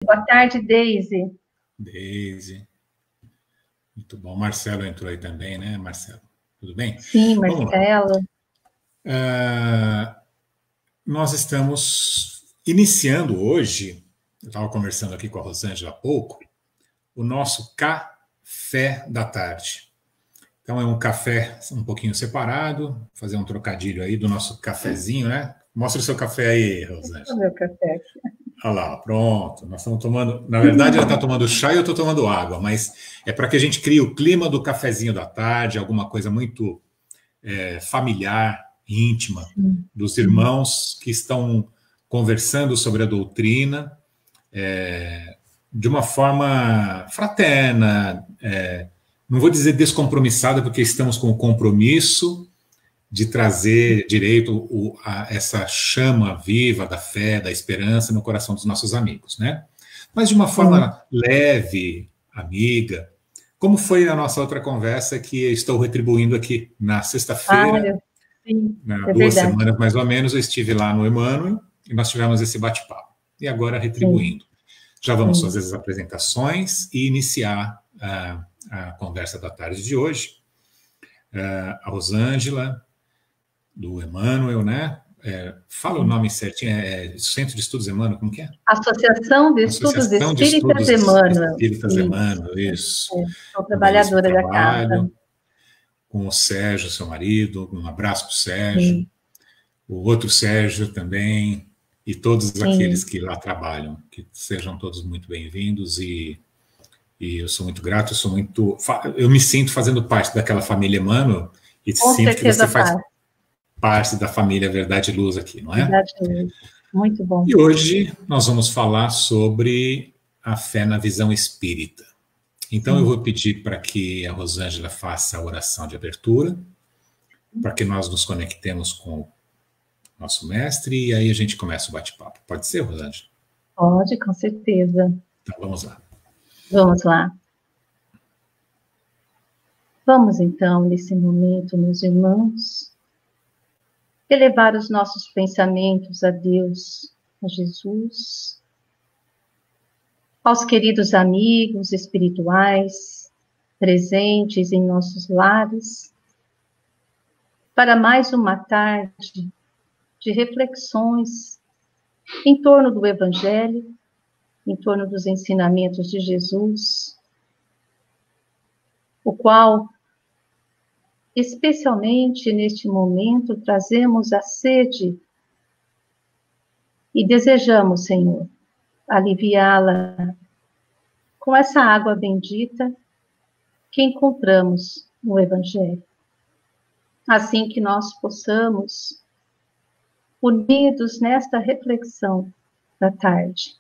Boa tarde, Deise. Deise. Muito bom. Marcelo entrou aí também, né, Marcelo? Tudo bem? Sim, Marcelo. Nós estamos iniciando hoje, eu estava conversando aqui com a Rosângela há pouco, o nosso café da tarde. Então é um café um pouquinho separado, fazer um trocadilho aí do nosso cafezinho, né? Mostra o seu café aí, Rosângela. O meu café aqui. Olha lá, pronto. Nós estamos tomando. Na verdade, ela está tomando chá e eu estou tomando água, mas é para que a gente crie o clima do cafezinho da tarde, alguma coisa muito familiar, íntima, dos irmãos que estão conversando sobre a doutrina de uma forma fraterna, não vou dizer descompromissada, porque estamos com o compromisso de trazer direito a essa chama viva da fé, da esperança no coração dos nossos amigos, né? Mas de uma forma leve, amiga, como foi a nossa outra conversa que estou retribuindo aqui na sexta-feira, duas semanas mais ou menos, eu estive lá no Emmanuel e nós tivemos esse bate-papo. E agora retribuindo. Já vamos fazer as apresentações e iniciar a conversa da tarde de hoje. A Rosângela, do Emmanuel, né? Fala o nome certinho, Centro de Estudos Emmanuel, como que é? Associação de Estudos Espíritas Emmanuel. Espíritas Emmanuel, isso. Sou trabalhadora da casa. Com o Sérgio, seu marido, um abraço para o Sérgio. O outro Sérgio também, e todos aqueles que lá trabalham, que sejam todos muito bem-vindos e eu sou muito grato, eu me sinto fazendo parte daquela família Emmanuel e sinto que você faz parte da família Verdade e Luz aqui, não é? Verdade e Luz, muito bom. E hoje nós vamos falar sobre a fé na visão espírita. Então eu vou pedir para que a Rosângela faça a oração de abertura, para que nós nos conectemos com o nosso mestre e aí a gente começa o bate-papo. Pode ser, Rosângela? Pode, com certeza. Então vamos lá. Vamos lá. Vamos então, nesse momento, meus irmãos, elevar os nossos pensamentos a Deus, a Jesus, aos queridos amigos espirituais presentes em nossos lares, para mais uma tarde de reflexões em torno do Evangelho, em torno dos ensinamentos de Jesus, o qual, especialmente neste momento, trazemos a sede e desejamos, Senhor, aliviá-la com essa água bendita que encontramos no Evangelho. Assim que nós possamos, unidos nesta reflexão da tarde,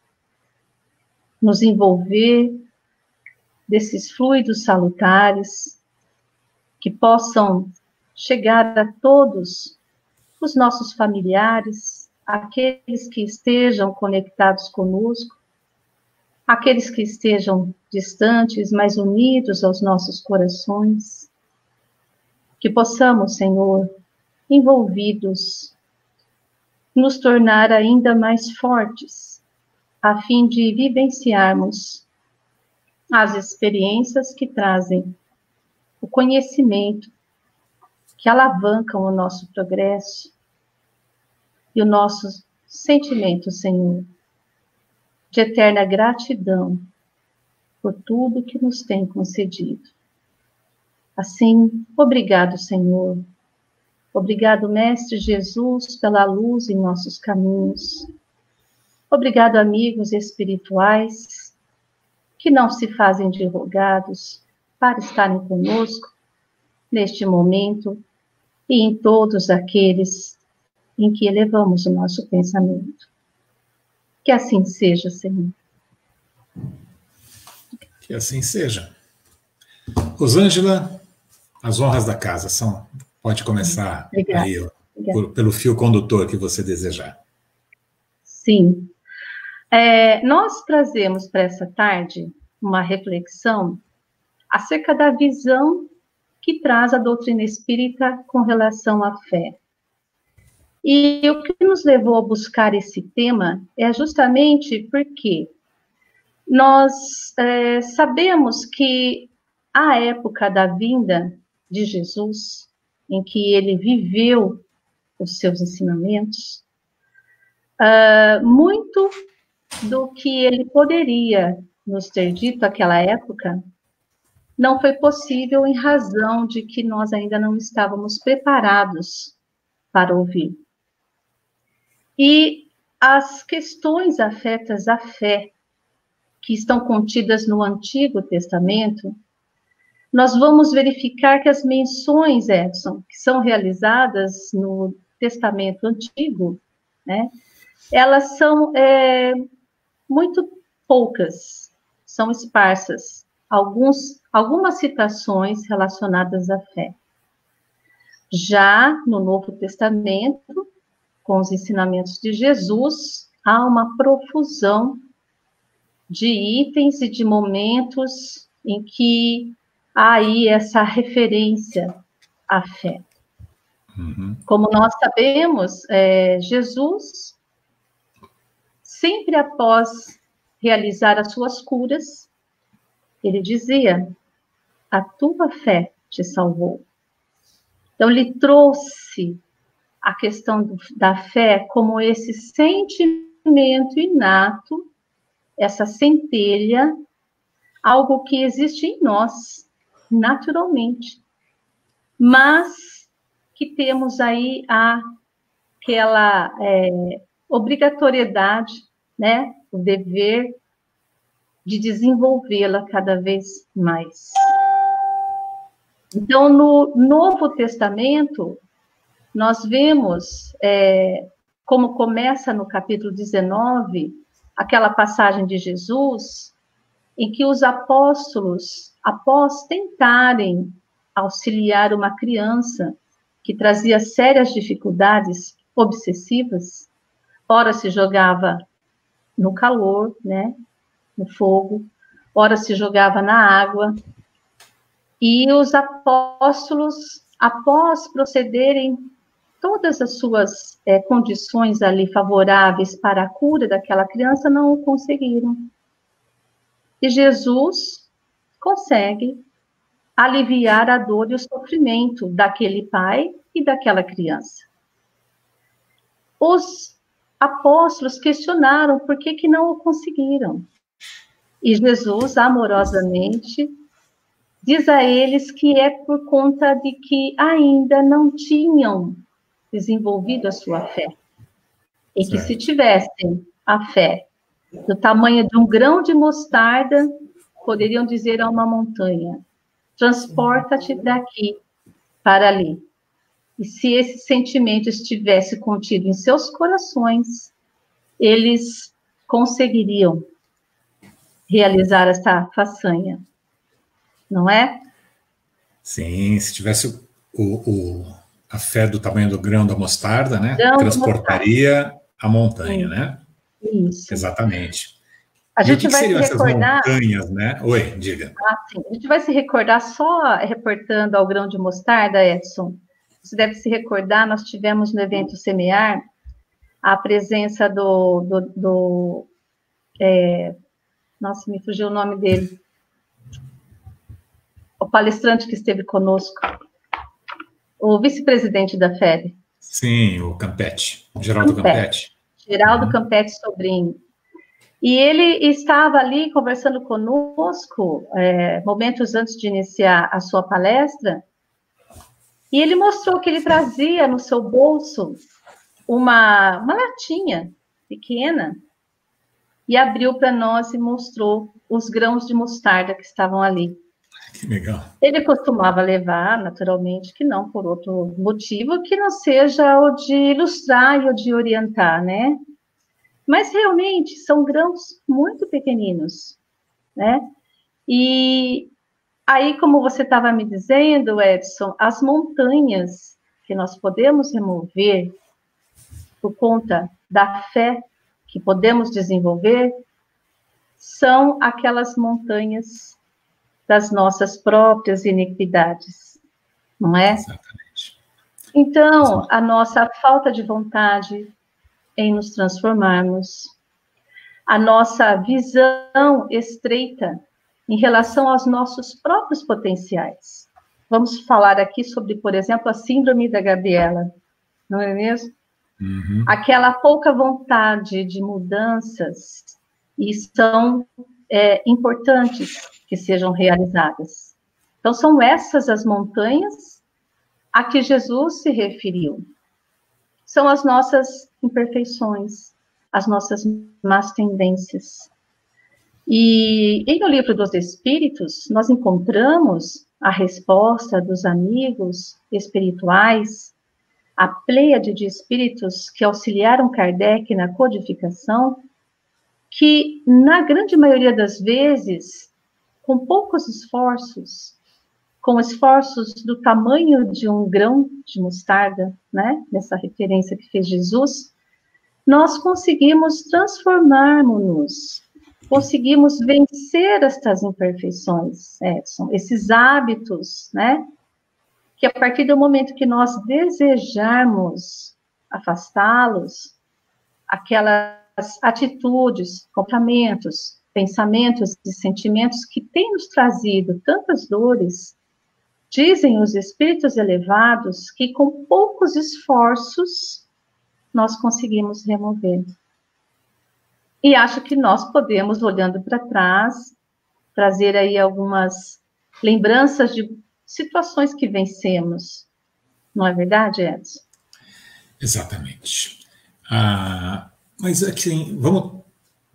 nos envolver desses fluidos salutares que possam chegar a todos os nossos familiares, aqueles que estejam conectados conosco, aqueles que estejam distantes, mas unidos aos nossos corações, que possamos, Senhor, envolvidos, nos tornar ainda mais fortes, a fim de vivenciarmos as experiências que trazem o conhecimento, que alavancam o nosso progresso e o nosso sentimento, Senhor, de eterna gratidão por tudo que nos tem concedido. Assim, obrigado, Senhor. Obrigado, Mestre Jesus, pela luz em nossos caminhos. Obrigado, amigos espirituais, que não se fazem de rogados para estarem conosco neste momento e em todos aqueles em que elevamos o nosso pensamento. Que assim seja, Senhor. Que assim seja. Rosângela, as honras da casa são... Pode começar aí, pelo fio condutor que você desejar. Sim. Nós trazemos para essa tarde uma reflexão acerca da visão que traz a doutrina espírita com relação à fé. E o que nos levou a buscar esse tema é justamente porque Nós sabemos que a época da vinda de Jesus, em que ele viveu os seus ensinamentos, muito do que ele poderia nos ter dito naquela época não foi possível em razão de que nós ainda não estávamos preparados para ouvir. E as questões afetas à fé, que estão contidas no Antigo Testamento, nós vamos verificar que as menções, Edson, que são realizadas no Testamento Antigo, né, elas são muito poucas, são esparsas, algumas citações relacionadas à fé. Já no Novo Testamento, com os ensinamentos de Jesus, há uma profusão de itens e de momentos em que há aí essa referência à fé. Uhum. Como nós sabemos, Jesus, sempre após realizar as suas curas, ele dizia, a tua fé te salvou. Então, ele trouxe a questão da fé como esse sentimento inato, essa centelha, algo que existe em nós, naturalmente, mas que temos aí aquela obrigatoriedade, né, o dever de desenvolvê-la cada vez mais. Então, no Novo Testamento, nós vemos, como começa no capítulo 19, aquela passagem de Jesus, em que os apóstolos, após tentarem auxiliar uma criança que trazia sérias dificuldades obsessivas, ora se jogava no calor, né, no fogo, ora se jogava na água, e os apóstolos, após procederem todas as suas condições ali favoráveis para a cura daquela criança, não o conseguiram. E Jesus consegue aliviar a dor e o sofrimento daquele pai e daquela criança. Os apóstolos questionaram por que não o conseguiram. E Jesus, amorosamente, diz a eles que é por conta de que ainda não tinham desenvolvido a sua fé. E que se tivessem a fé do tamanho de um grão de mostarda, poderiam dizer a uma montanha, transporta-te daqui para ali. E se esse sentimento estivesse contido em seus corações, eles conseguiriam realizar essa façanha, não é? Sim, se tivesse a fé do tamanho do grão da mostarda, né? Grão Transportaria a montanha, Sim. né? Isso. Exatamente. A E gente o que vai seriam se essas recordar. montanhas, né? Oi, diga. Sim. A gente vai se recordar só reportando ao grão de mostarda, Edson. Você deve se recordar, nós tivemos no evento Semear a presença nossa, me fugiu o nome dele. O palestrante que esteve conosco. O vice-presidente da FEB. Sim, o Campetti. Geraldo Campetti. Geraldo Campetti Sobrinho. E ele estava ali conversando conosco, momentos antes de iniciar a sua palestra, e ele mostrou que ele trazia no seu bolso uma latinha pequena, e abriu para nós e mostrou os grãos de mostarda que estavam ali. Que legal. Ele costumava levar, naturalmente, que não por outro motivo, que não seja o de ilustrar e o de orientar, né? Mas realmente são grãos muito pequeninos, né? E aí, como você estava me dizendo, Edson, as montanhas que nós podemos remover por conta da fé que podemos desenvolver são aquelas montanhas das nossas próprias iniquidades, não é? Exatamente. Então, a nossa falta de vontade em nos transformarmos, a nossa visão estreita em relação aos nossos próprios potenciais. Vamos falar aqui sobre, por exemplo, a síndrome da Gabriela, não é mesmo? Uhum. Aquela pouca vontade de mudanças, e são importantes que sejam realizadas. Então, são essas as montanhas a que Jesus se referiu. São as nossas imperfeições, as nossas más tendências. E no Livro dos Espíritos, nós encontramos a resposta dos amigos espirituais, a pleiade de espíritos que auxiliaram Kardec na codificação, que, na grande maioria das vezes, com poucos esforços, com esforços do tamanho de um grão de mostarda, né, nessa referência que fez Jesus, nós conseguimos transformarmos-nos, conseguimos vencer estas imperfeições, Edson, esses hábitos, né, que a partir do momento que nós desejarmos afastá-los, aquelas atitudes, comportamentos, pensamentos e sentimentos que têm nos trazido tantas dores, dizem os espíritos elevados que com poucos esforços nós conseguimos remover. E acho que nós podemos, olhando para trás, trazer aí algumas lembranças de situações que vencemos. Não é verdade, Edson? Exatamente. Mas assim, vamos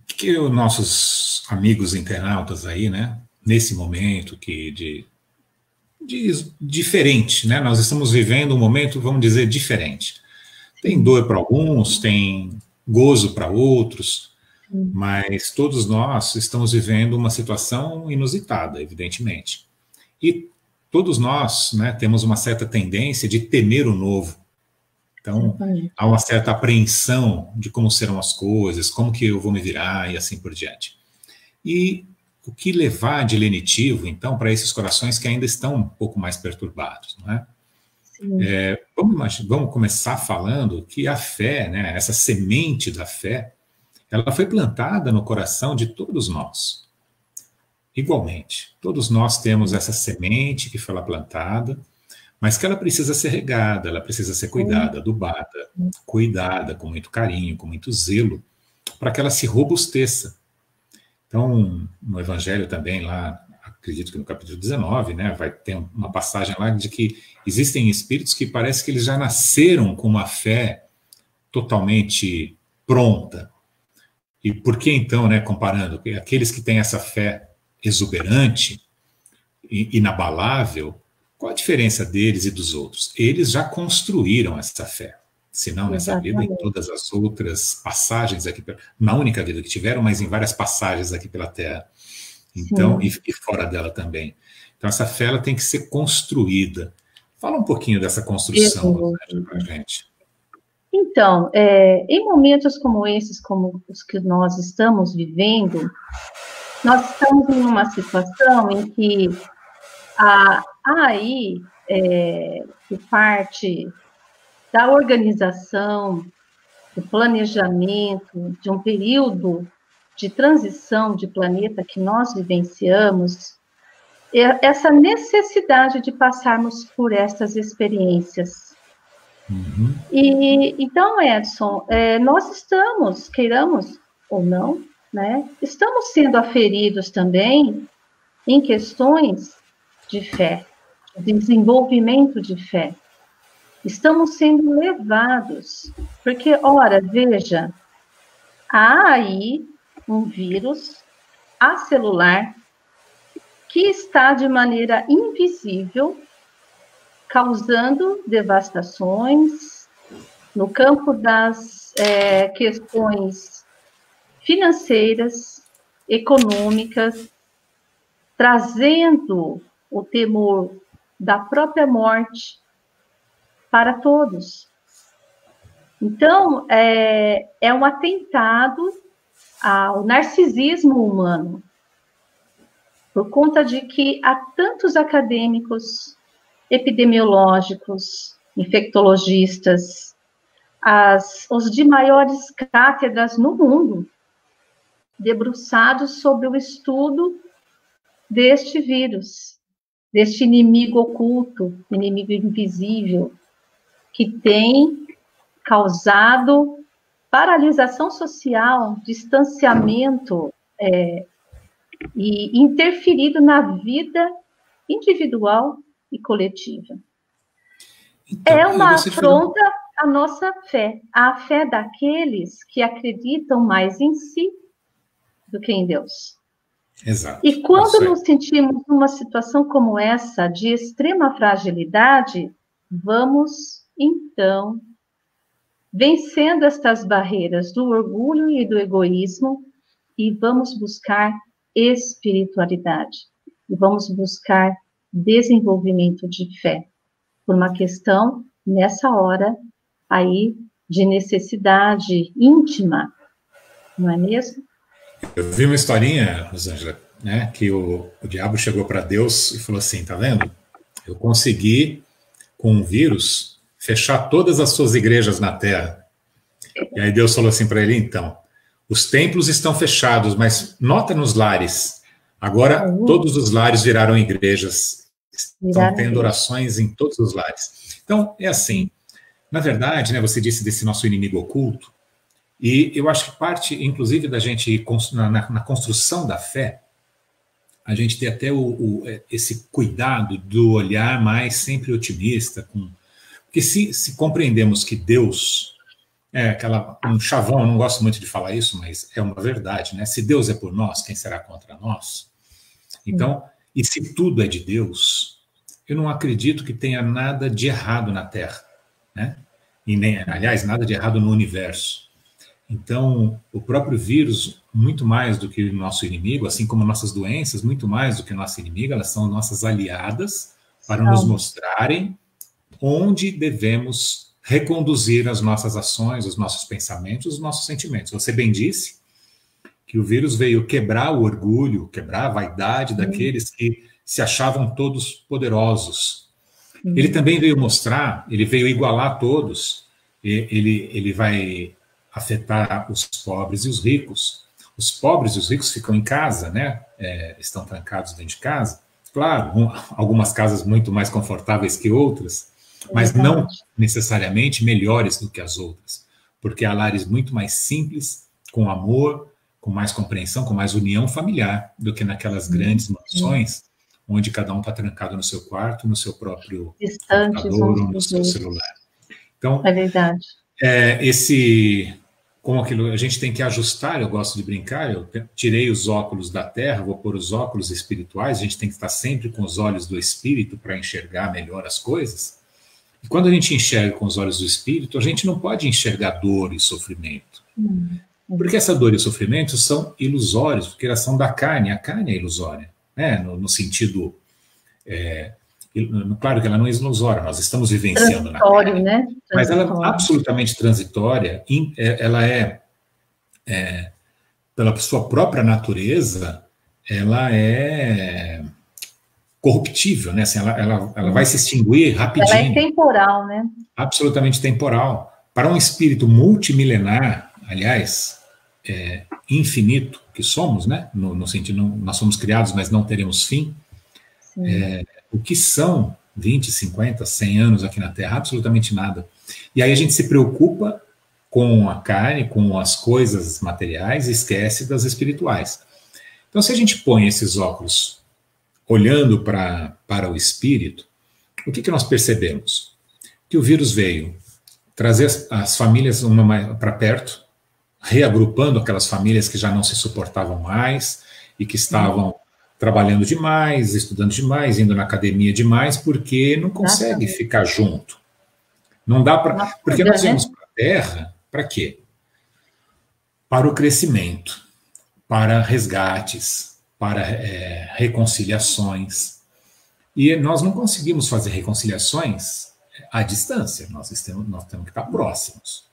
que os nossos amigos internautas aí, né, nesse momento que de diferente, né? Nós estamos vivendo um momento, vamos dizer, diferente. Tem dor para alguns, tem gozo para outros, mas todos nós estamos vivendo uma situação inusitada, evidentemente. E todos nós, né, temos uma certa tendência de temer o novo. Então, há uma certa apreensão de como serão as coisas, como que eu vou me virar e assim por diante. E o que levar de lenitivo, então, para esses corações que ainda estão um pouco mais perturbados, não é? Vamos começar falando que a fé, né, essa semente da fé, ela foi plantada no coração de todos nós. Igualmente, todos nós temos essa semente que foi lá plantada, mas que ela precisa ser regada, ela precisa ser cuidada, adubada, cuidada com muito carinho, com muito zelo, para que ela se robusteça. Então, no Evangelho também, lá, acredito que no capítulo 19, né, vai ter uma passagem lá de que existem espíritos que parece que eles já nasceram com uma fé totalmente pronta. E por que então, né, comparando, aqueles que têm essa fé exuberante, inabalável, qual a diferença deles e dos outros? Eles já construíram essa fé. Se não nessa vida, em todas as outras passagens aqui, na única vida que tiveram, mas em várias passagens aqui pela Terra. Então, e fora dela também. Então, essa fé ela tem que ser construída. Fala um pouquinho dessa construção para a gente. Então, em momentos como esses, como os que nós estamos vivendo, nós estamos em uma situação em que aí, por parte da organização, do planejamento, de um período de transição de planeta que nós vivenciamos, essa necessidade de passarmos por essas experiências. Uhum. E então, Edson, nós estamos, queiramos ou não, né, estamos sendo aferidos também em questões de fé, de desenvolvimento de fé. Estamos sendo levados, porque, ora, veja, há aí um vírus acelular que está de maneira invisível causando devastações no campo das questões financeiras, econômicas, trazendo o temor da própria morte para todos. Então, é um atentado ao narcisismo humano, por conta de que há tantos acadêmicos, epidemiológicos, infectologistas, os de maiores cátedras no mundo, debruçados sobre o estudo deste vírus, deste inimigo oculto, inimigo invisível, que tem causado paralisação social, distanciamento, e interferido na vida individual e coletiva. Então, é uma afronta à nossa fé, à fé daqueles que acreditam mais em si do que em Deus. Exato. E quando nos sentimos numa situação como essa, de extrema fragilidade, vamos, então, vencendo estas barreiras do orgulho e do egoísmo, e vamos buscar espiritualidade, e vamos buscar desenvolvimento de fé, por uma questão, nessa hora, aí, de necessidade íntima, não é mesmo? Eu vi uma historinha, Rosângela, né, que o diabo chegou para Deus e falou assim, tá vendo? Eu consegui, com um vírus, fechar todas as suas igrejas na Terra. E aí Deus falou assim para ele, então, os templos estão fechados, mas nota nos lares, agora todos os lares viraram igrejas, estão tendo orações em todos os lares. Então, é assim, na verdade, né, você disse desse nosso inimigo oculto, e eu acho que parte, inclusive, da gente, na construção da fé, a gente ter até esse cuidado do olhar mais sempre otimista, porque se compreendemos que Deus um chavão, eu não gosto muito de falar isso, mas é uma verdade, né? Se Deus é por nós, quem será contra nós? Então, e se tudo é de Deus, eu não acredito que tenha nada de errado na Terra, né? E nem, aliás, nada de errado no universo. Então, o próprio vírus, muito mais do que o nosso inimigo, assim como nossas doenças, muito mais do que nosso inimigo, elas são nossas aliadas para nos mostrarem onde devemos reconduzir as nossas ações, os nossos pensamentos, os nossos sentimentos. Você bem disse que o vírus veio quebrar o orgulho, quebrar a vaidade daqueles que se achavam todos poderosos. Ele também veio mostrar, ele veio igualar todos, ele vai afetar os pobres e os ricos. Os pobres e os ricos ficam em casa, né? Estão trancados dentro de casa. Claro, algumas casas muito mais confortáveis que outras, mas não necessariamente melhores do que as outras, porque há lares muito mais simples, com amor, com mais compreensão, com mais união familiar, do que naquelas grandes mansões, onde cada um está trancado no seu quarto, no seu próprio computador ou no seu celular. Então, é verdade. Como aquilo, a gente tem que ajustar, eu gosto de brincar, eu tirei os óculos da terra, vou pôr os óculos espirituais, a gente tem que estar sempre com os olhos do espírito para enxergar melhor as coisas. E quando a gente enxerga com os olhos do espírito, a gente não pode enxergar dor e sofrimento. Porque essa dor e sofrimento são ilusórios, porque elas são da carne, a carne é ilusória, né? No sentido... claro que ela não é ilusória, nós estamos vivenciando na carne, né? Mas ela é absolutamente transitória, ela pela sua própria natureza, ela é corruptível, né? Assim, ela vai se extinguir rapidinho. Ela é temporal, né? Absolutamente temporal. Para um espírito multimilenar, aliás, infinito, que somos, né? No sentido, nós somos criados, mas não teremos fim. O que são 20, 50, 100 anos aqui na Terra? Absolutamente nada. E aí a gente se preocupa com a carne, com as coisas materiais, e esquece das espirituais. Então, se a gente põe esses óculos olhando para o espírito, o que nós percebemos? Que o vírus veio trazer as famílias para perto, reagrupando aquelas famílias que já não se suportavam mais e que estavam trabalhando demais, estudando demais, indo na academia demais, porque não consegue ficar junto. Não dá para... Porque nós viemos para a Terra, para quê? Para o crescimento, para resgates, para reconciliações. E nós não conseguimos fazer reconciliações à distância, nós temos que estar próximos.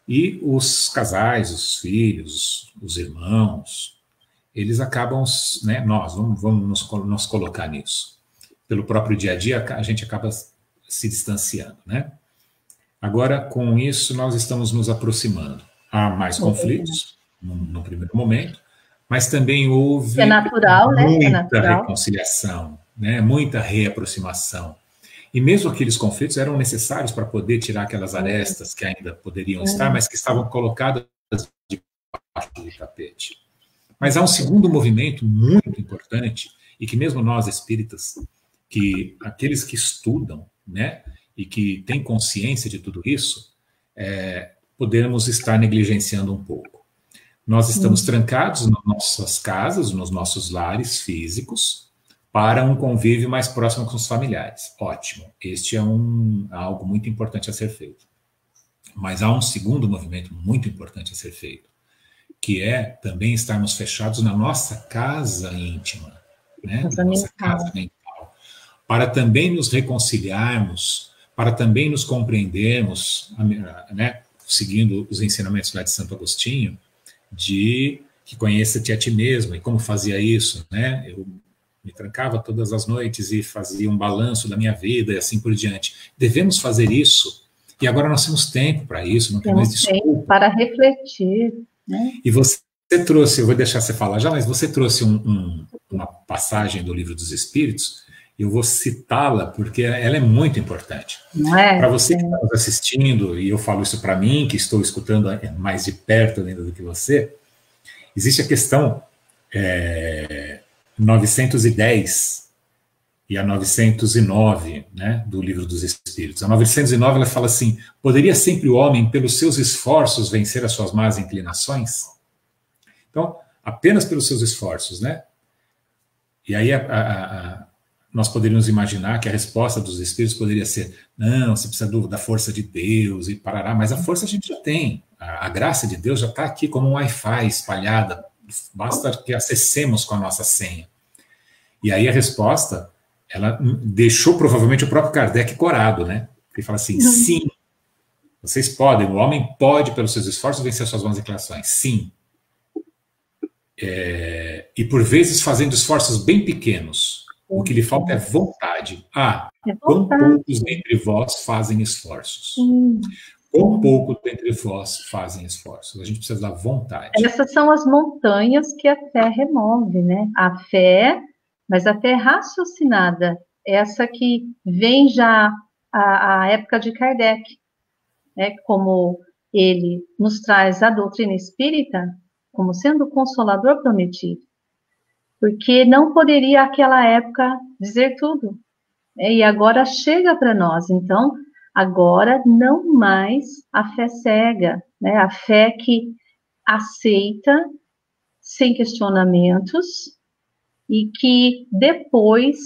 E os casais, os filhos, os irmãos, eles acabam, né, vamos nos colocar nisso. Pelo próprio dia a dia, a gente acaba se distanciando, né? Agora, com isso, nós estamos nos aproximando. Há mais conflitos, no primeiro momento, mas também houve É natural, né? É muita natural. reconciliação, né? Muita reaproximação. E mesmo aqueles conflitos eram necessários para poder tirar aquelas arestas que ainda poderiam estar, mas que estavam colocadas debaixo do tapete. Mas há um segundo movimento muito importante, e que mesmo nós espíritas, que aqueles que estudam, né, e que têm consciência de tudo isso, podemos estar negligenciando um pouco. Nós estamos trancados nas nossas casas, nos nossos lares físicos, para um convívio mais próximo com os familiares. Ótimo, este é algo muito importante a ser feito. Mas há um segundo movimento muito importante a ser feito, que é também estarmos fechados na nossa casa íntima, né? Na nossa casa mental, para também nos reconciliarmos, para também nos compreendermos, né? Seguindo os ensinamentos lá de Santo Agostinho, de que conheça-te a ti mesmo. E como fazia isso, né? Eu me trancava todas as noites e fazia um balanço da minha vida e assim por diante. Devemos fazer isso. E agora nós temos tempo para isso, não tem mais desculpa. Para refletir, né? E você trouxe, eu vou deixar você falar já, mas você trouxe uma passagem do Livro dos Espíritos, eu vou citá-la porque ela é muito importante. Para você que está nos assistindo, e eu falo isso para mim, que estou escutando mais de perto ainda do que você, existe a questão 910 e a 909, né, do Livro dos Espíritos. A 909 ela fala assim: poderia sempre o homem, pelos seus esforços, vencer as suas más inclinações? Então, apenas pelos seus esforços, né? E aí nós poderíamos imaginar que a resposta dos espíritos poderia ser: não, você precisa da força de Deus e parará, mas a força a gente já tem. A graça de Deus já está aqui como um Wi-Fi espalhada, basta que acessemos com a nossa senha. E aí a resposta, ela deixou provavelmente o próprio Kardec corado, né? Ele fala assim: sim, vocês podem, o homem pode, pelos seus esforços, vencer suas más inclinações, sim. E por vezes fazendo esforços bem pequenos. O que lhe falta é vontade. Quão poucos dentre vós fazem esforços? Quão poucos dentre vós fazem esforços? A gente precisa da vontade. Essas são as montanhas que a fé remove, né? A fé, mas a fé raciocinada, essa que vem já à época de Kardec, né? Como ele nos traz a doutrina espírita como sendo o consolador prometido. Porque não poderia, naquela época, dizer tudo. E agora chega para nós. Então, agora não mais a fé cega, né? A fé que aceita sem questionamentos e que depois,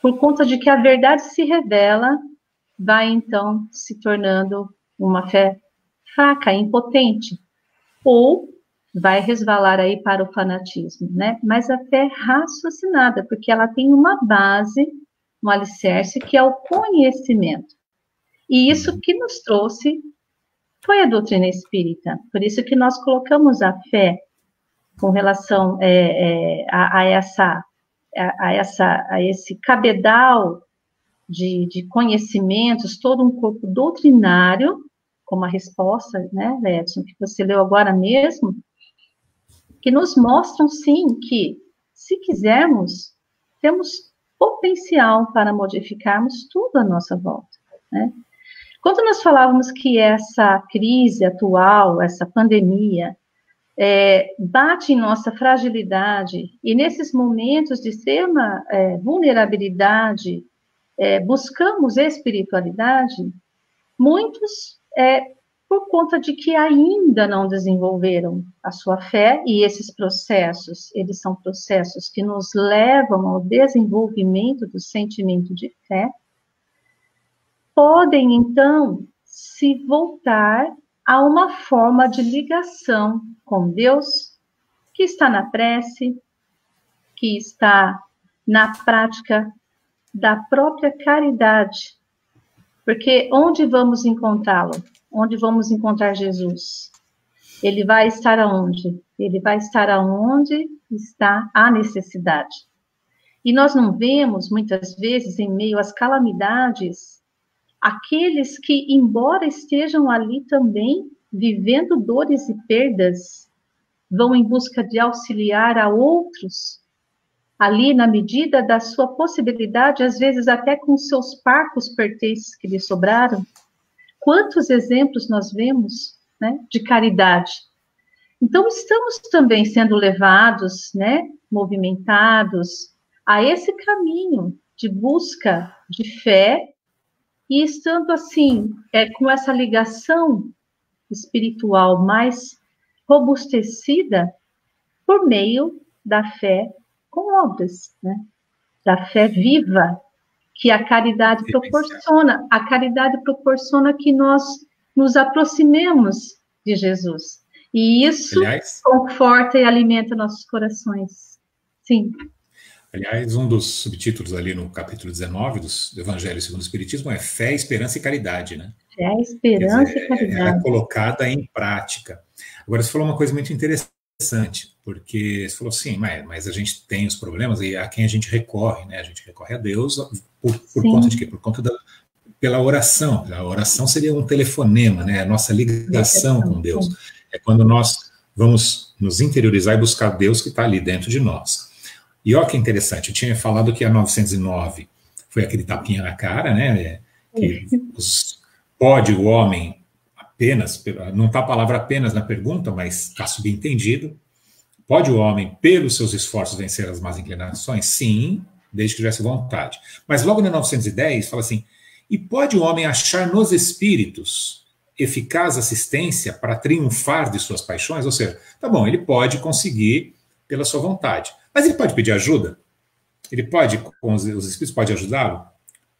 por conta de que a verdade se revela, vai então se tornando uma fé fraca, impotente, ou vai resvalar aí para o fanatismo, né? Mas a fé é raciocinada, porque ela tem uma base, um alicerce, que é o conhecimento. E isso que nos trouxe foi a doutrina espírita. Por isso que nós colocamos a fé com relação a esse cabedal de conhecimentos, todo um corpo doutrinário, como a resposta, né, Edson, que você leu agora mesmo, que nos mostram, sim, que, se quisermos, temos potencial para modificarmos tudo à nossa volta, né? Quando nós falávamos que essa crise atual, essa pandemia, bate em nossa fragilidade, e nesses momentos de extrema vulnerabilidade, buscamos espiritualidade, muitos por conta de que ainda não desenvolveram a sua fé, e esses processos, eles são processos que nos levam ao desenvolvimento do sentimento de fé, podem, então, se voltar a uma forma de ligação com Deus, que está na prece, que está na prática da própria caridade. Porque onde vamos encontrá-lo? Onde vamos encontrar Jesus? Ele vai estar aonde? Ele vai estar aonde está a necessidade. E nós não vemos, muitas vezes, em meio às calamidades, aqueles que, embora estejam ali também, vivendo dores e perdas, vão em busca de auxiliar a outros, ali na medida da sua possibilidade, às vezes até com seus parcos pertences que lhe sobraram. Quantos exemplos nós vemos, né, de caridade? Então, estamos também sendo levados, né, movimentados a esse caminho de busca de fé, e estando assim, com essa ligação espiritual mais robustecida por meio da fé com obras, né? Da fé viva que a caridade proporciona. A caridade proporciona que nós nos aproximemos de Jesus. E isso, aliás, conforta e alimenta nossos corações. Sim. Aliás, um dos subtítulos ali no capítulo 19 do Evangelho segundo o Espiritismo é Fé, Esperança e Caridade, né? Fé, Esperança e Caridade. Ela é colocada em prática. Agora, você falou uma coisa muito interessante, porque você falou assim, mas a gente tem os problemas e a quem a gente recorre, né? A gente recorre a Deus por conta de quê? Por conta pela oração. A oração seria um telefonema, né? A nossa ligação com Deus. É quando nós vamos nos interiorizar e buscar Deus que está ali dentro de nós. E olha que interessante, eu tinha falado que a 909 foi aquele tapinha na cara, né? Que pode o homem apenas, não está a palavra apenas na pergunta, mas está subentendido. Pode o homem, pelos seus esforços, vencer as más inclinações? Sim, desde que tivesse vontade. Mas logo na 910 fala assim, e pode o homem achar nos espíritos eficaz assistência para triunfar de suas paixões? Ou seja, tá bom, ele pode conseguir pela sua vontade. Mas ele pode pedir ajuda? Ele pode, os espíritos podem ajudá-lo?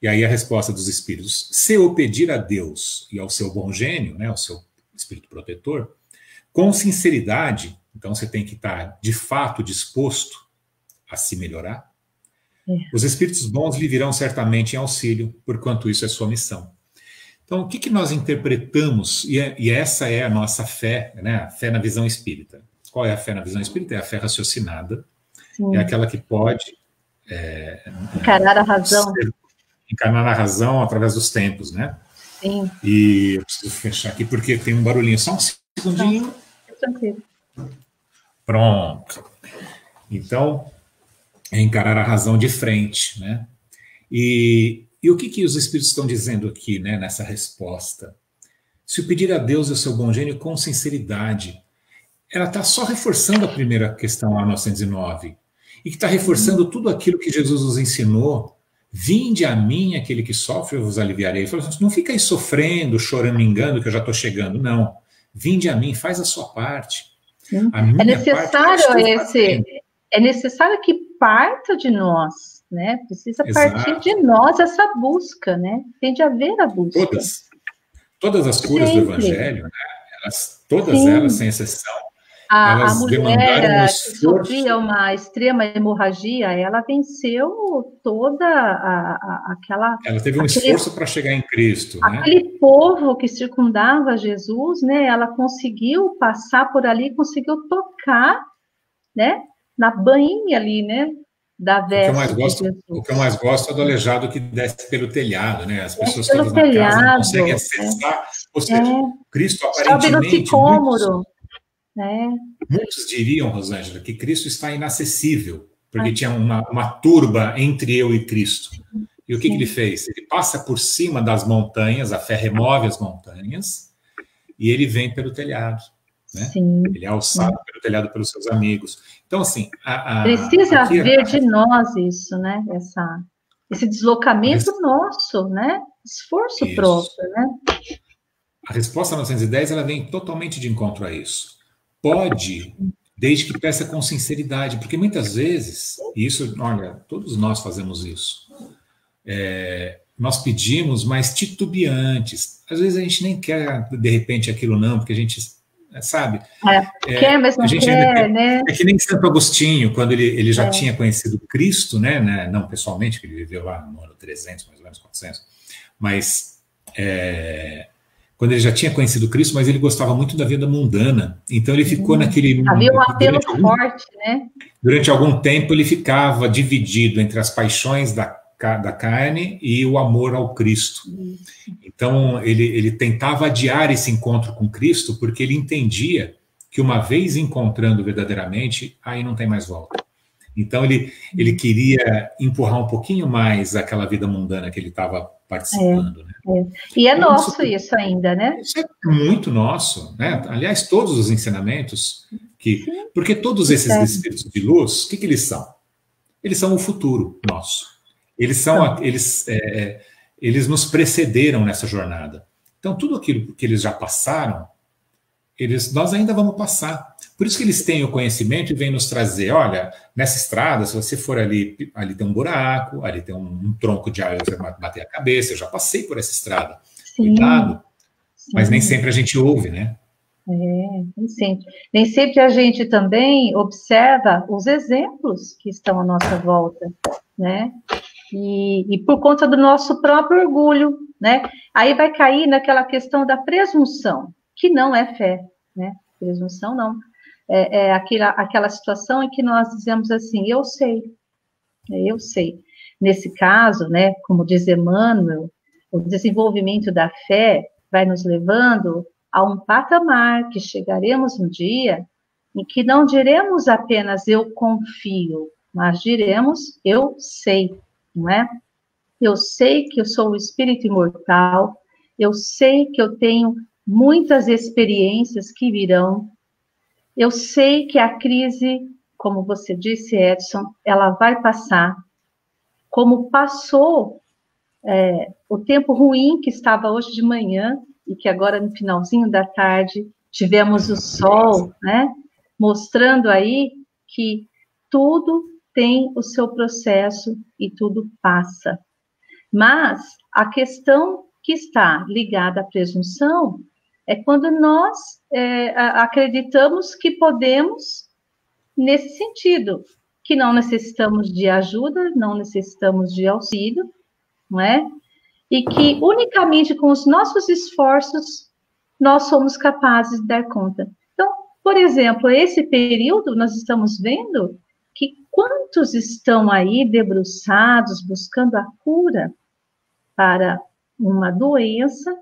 E aí a resposta dos espíritos, se eu pedir a Deus e ao seu bom gênio, né, ao seu espírito protetor, com sinceridade, então você tem que estar de fato disposto a se melhorar, os espíritos bons lhe virão certamente em auxílio, porquanto isso é sua missão. Então, o que nós interpretamos, e essa é a nossa fé, né, a fé na visão espírita. Qual é a fé na visão espírita? É a fé raciocinada, é aquela que pode encarar a razão. Encarnar a razão através dos tempos, né? Sim. E eu preciso fechar aqui porque tem um barulhinho. Só um segundinho. Tranquilo. Pronto. Então, é encarar a razão de frente, né? E o que os espíritos estão dizendo aqui, né, nessa resposta? Se o pedir a Deus e ao seu bom gênio com sinceridade, ela está só reforçando a primeira questão lá, 909, e que está reforçando tudo aquilo que Jesus nos ensinou. Vinde a mim, aquele que sofre, eu vos aliviarei. Ele falou assim, não fica aí sofrendo, chorando, me engano, que eu já estou chegando. Não. Vinde a mim, faz a sua parte. A minha é necessário que parta de nós, né? Precisa partir de nós essa busca, né? Tem de haver a busca. Todas as curas do Evangelho, né? Todas elas, sem exceção, a mulher que sofria uma extrema hemorragia, ela venceu toda aquela... Ela teve um esforço para chegar em Cristo, né? Aquele povo que circundava Jesus, né? Ela conseguiu passar por ali, conseguiu tocar, né? Na bainha ali, né? Da veste. O que eu mais gosto é do aleijado que desce pelo telhado, né? As pessoas todas na casa não conseguem acessar. Ou seja, Cristo aparentemente... Sobe no sicômoro. Muitos diriam, Rosângela, que Cristo está inacessível, porque tinha uma turba entre eu e Cristo. E o que ele fez? Ele passa por cima das montanhas, a fé remove as montanhas, e ele vem pelo telhado. Né? Ele é alçado pelo telhado pelos seus amigos. Então, assim... Precisa haver de nós isso, né? Esse deslocamento nosso, né? Esforço próprio, né? A resposta 910, ela vem totalmente de encontro a isso. Pode, desde que peça com sinceridade, porque muitas vezes, e isso, olha, todos nós fazemos isso, nós pedimos, mas titubeantes. Às vezes a gente nem quer, de repente, aquilo não, porque a gente, sabe? Quer, mas não quer, né? É que nem Santo Agostinho, quando ele já tinha conhecido Cristo, né? Não pessoalmente, que ele viveu lá no ano 300, mais ou menos, 400, mas... quando ele já tinha conhecido Cristo, mas ele gostava muito da vida mundana. Então ele ficou naquele... Havia um apelo forte, né? Durante algum tempo ele ficava dividido entre as paixões da carne e o amor ao Cristo. Então ele tentava adiar esse encontro com Cristo, porque ele entendia que uma vez encontrando verdadeiramente, aí não tem mais volta. Então ele queria empurrar um pouquinho mais aquela vida mundana que ele estava participando. Né? E é nosso isso ainda, né? Isso é muito nosso, né? Aliás, todos os ensinamentos porque todos esses espíritos de luz, o que eles são? Eles são o futuro nosso. Eles nos precederam nessa jornada. Então, tudo aquilo que eles já passaram, nós ainda vamos passar. Por isso que eles têm o conhecimento e vêm nos trazer, olha, nessa estrada, se você for ali tem um buraco, ali tem um tronco de árvore, você vai bater a cabeça, eu já passei por essa estrada. Sim, cuidado. Sim. Mas nem sempre a gente ouve, né? Nem sempre. Nem sempre a gente também observa os exemplos que estão à nossa volta, né? E por conta do nosso próprio orgulho, né? Aí vai cair naquela questão da presunção, que não é fé, né? Presunção não. É aquela situação em que nós dizemos assim, eu sei. Nesse caso, né, como diz Emmanuel, o desenvolvimento da fé vai nos levando a um patamar que chegaremos um dia em que não diremos apenas eu confio, mas diremos eu sei, não é? Eu sei que eu sou o espírito imortal, eu sei que eu tenho muitas experiências que virão, eu sei que a crise, como você disse, Edson, ela vai passar, como passou o tempo ruim que estava hoje de manhã, e que agora no finalzinho da tarde tivemos o sol, né, mostrando aí que tudo tem o seu processo e tudo passa. Mas a questão que está ligada à presunção é quando nós acreditamos que podemos, nesse sentido, que não necessitamos de ajuda, não necessitamos de auxílio, não é? E que unicamente com os nossos esforços nós somos capazes de dar conta. Então, por exemplo, esse período nós estamos vendo que quantos estão aí debruçados buscando a cura para uma doença